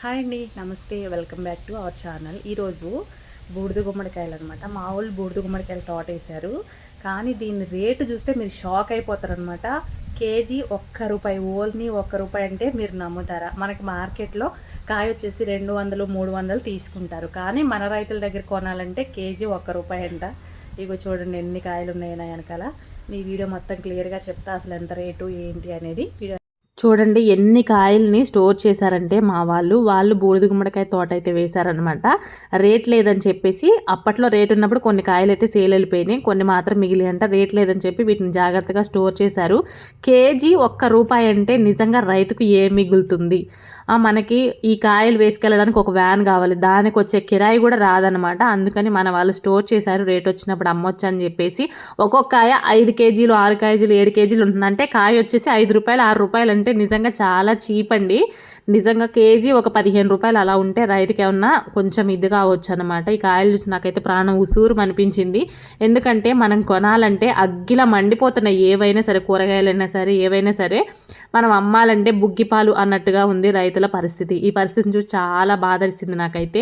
Hi అండి, నమస్తే. Welcome back to our channel. ఈరోజు బూడిద గుమ్మడికాయలు అనమాట. మా వాళ్ళు బూడిద గుమ్మడికాయలు తోట వేశారు. కానీ దీని రేటు చూస్తే మీరు షాక్ అయిపోతారనమాట. కేజీ ₹1, ఓన్లీ ₹1 అంటే మీరు నమ్ముతారా? మనకి మార్కెట్లో కాయ వచ్చేసి 200, 300 తీసుకుంటారు. కానీ మన రైతుల దగ్గర కొనాలంటే కేజీ ₹1 అంట. ఇగో చూడండి ఎన్ని కాయలు ఉన్నాయి నా వెనకాల. మీ వీడియో మొత్తం క్లియర్గా చెప్తా అసలు ఎంత రేటు ఏంటి అనేది. చూడండి ఎన్ని కాయల్ని స్టోర్ చేశారంటే వాళ్ళు బూడిద గుమ్మడికాయ తోట అయితే వేశారనమాట. రేట్ లేదని చెప్పేసి అప్పట్లో రేట్ ఉన్నప్పుడు కొన్ని కాయలు అయితే సేల్ వెళ్ళిపోయినాయి, కొన్ని మాత్రం మిగిలి అంట. రేట్ లేదని చెప్పి వీటిని జాగ్రత్తగా స్టోర్ చేశారు. కేజీ ₹1 అంటే నిజంగా రైతుకు ఏం మిగులుతుంది? మనకి ఈ కాయలు వేసుకెళ్ళడానికి ఒక వ్యాన్ కావాలి, దానికి వచ్చే కిరాయి కూడా రాదనమాట. అందుకని మన వాళ్ళు స్టోర్ చేశారు, రేట్ వచ్చినప్పుడు అమ్మొచ్చు అని చెప్పేసి. ఒక్కొక్క కాయ 5 కేజీలు, 6 కేజీలు, 7 కేజీలు ఉంటుంది. అంటే కాయ వచ్చేసి ₹5, ₹6 అంటే నిజంగా చాలా చీప్ అండి. నిజంగా కేజీ ఒక ₹15 అలా ఉంటే రైతుకి ఏమన్నా కొంచెం ఇది కావచ్చు అనమాట. ఈ కాయలు చూసి నాకైతే ప్రాణం ఉసూరు అనిపించింది. ఎందుకంటే మనం కొనాలంటే అగ్గిలా మండిపోతున్నాయి. ఏవైనా సరే, కూరగాయలైనా సరే, ఏవైనా సరే మనం అమ్మాలంటే బుగ్గిపాలు అన్నట్టుగా ఉంది రైతుల పరిస్థితి. ఈ పరిస్థితిని చూసి చాలా బాధేసింది నాకైతే.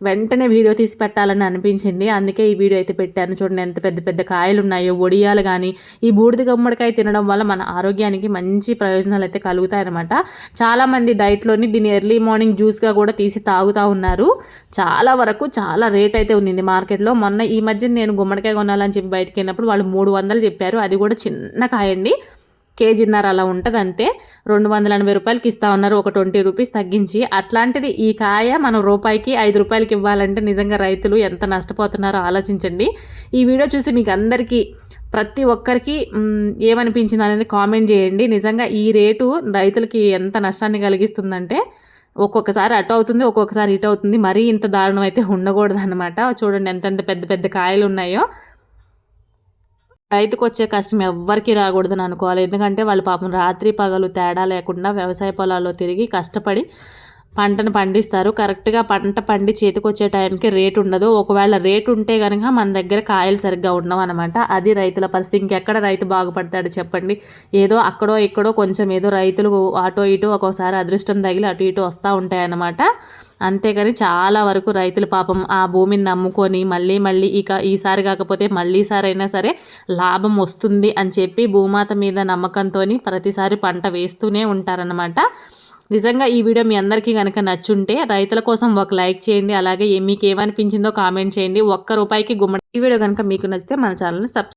వెంటనే వీడియో తీసి పెట్టాలని అనిపించింది, అందుకే ఈ వీడియో అయితే పెట్టాను. చూడండి ఎంత పెద్ద పెద్ద కాయలు ఉన్నాయో. ఒడియాలు కానీ ఈ బూడిద గుమ్మడికాయ తినడం వల్ల మన ఆరోగ్యానికి మంచి ప్రయోజనాలు అయితే కలుగుతాయన్నమాట. చాలామంది డైట్లోని దీన్ని ఎర్లీ మార్నింగ్ జ్యూస్గా కూడా తీసి తాగుతూ ఉన్నారు. చాలా వరకు చాలా రేట్ అయితే ఉంది మార్కెట్లో. మొన్న ఈ మధ్య నేను గుమ్మడికాయ కొనాలని చెప్పి బయటకు వెళ్ళినప్పుడు వాళ్ళు ₹300 చెప్పారు. అది కూడా చిన్న కాయండి, కేజీన్నర అలా ఉంటుంది అంతే. ₹280 ఇస్తా ఉన్నారు, ఒక ₹20 తగ్గించి. అట్లాంటిది ఈ కాయ మనం రూపాయికి ₹5 ఇవ్వాలంటే నిజంగా రైతులు ఎంత నష్టపోతున్నారో ఆలోచించండి. ఈ వీడియో చూసి మీకు అందరికీ ప్రతి ఒక్కరికి ఏమనిపించింది అనేది కామెంట్ చేయండి. నిజంగా ఈ రేటు రైతులకి ఎంత నష్టాన్ని కలిగిస్తుందంటే ఒక్కొక్కసారి అటు అవుతుంది, ఒక్కొక్కసారి ఇటు అవుతుంది. మరీ ఇంత దారుణం అయితే ఉండకూడదు అనమాట. చూడండి ఎంతెంత పెద్ద పెద్ద కాయలు ఉన్నాయో. రైతుకు వచ్చే కష్టం ఎవ్వరికి రాకూడదని అనుకోవాలి. ఎందుకంటే వాళ్ళు పాపం రాత్రి పగలు తేడా లేకుండా వ్యవసాయ పొలాల్లో తిరిగి కష్టపడి పంటను పండిస్తారు. కరెక్ట్గా పంట పండి చేతికొచ్చే టైంకి రేటు ఉండదు. ఒకవేళ రేటు ఉంటే కనుక మన దగ్గర కాయలు సరిగ్గా ఉండవు అనమాట. అది రైతుల పరిస్థితి. ఇంకెక్కడ రైతు బాగుపడతాడు చెప్పండి? ఏదో అక్కడో ఇక్కడో కొంచెం ఏదో రైతులు అటో ఇటో ఒక్కోసారి అదృష్టం తగిలి అటు ఇటు వస్తూ ఉంటాయన్నమాట. అంతేగాని చాలా వరకు రైతులు పాపం ఆ భూమిని నమ్ముకొని మళ్ళీ ఈసారి కాకపోతే మళ్ళీసారి అయినా సరే లాభం వస్తుంది అని చెప్పి భూమాత మీద నమ్మకంతో ప్రతిసారి పంట వేస్తూనే ఉంటారనమాట. నిజంగా ఈ వీడియో మీ అందరికీ కనుక నచ్చుంటే రైతుల కోసం ఒక లైక్ చేయండి. అలాగే మీకు ఏమనిపించిందో కామెంట్ చేయండి. ₹1 గుమ్మడి. ఈ వీడియో కనుక మీకు నచ్చితే మన ఛానల్ని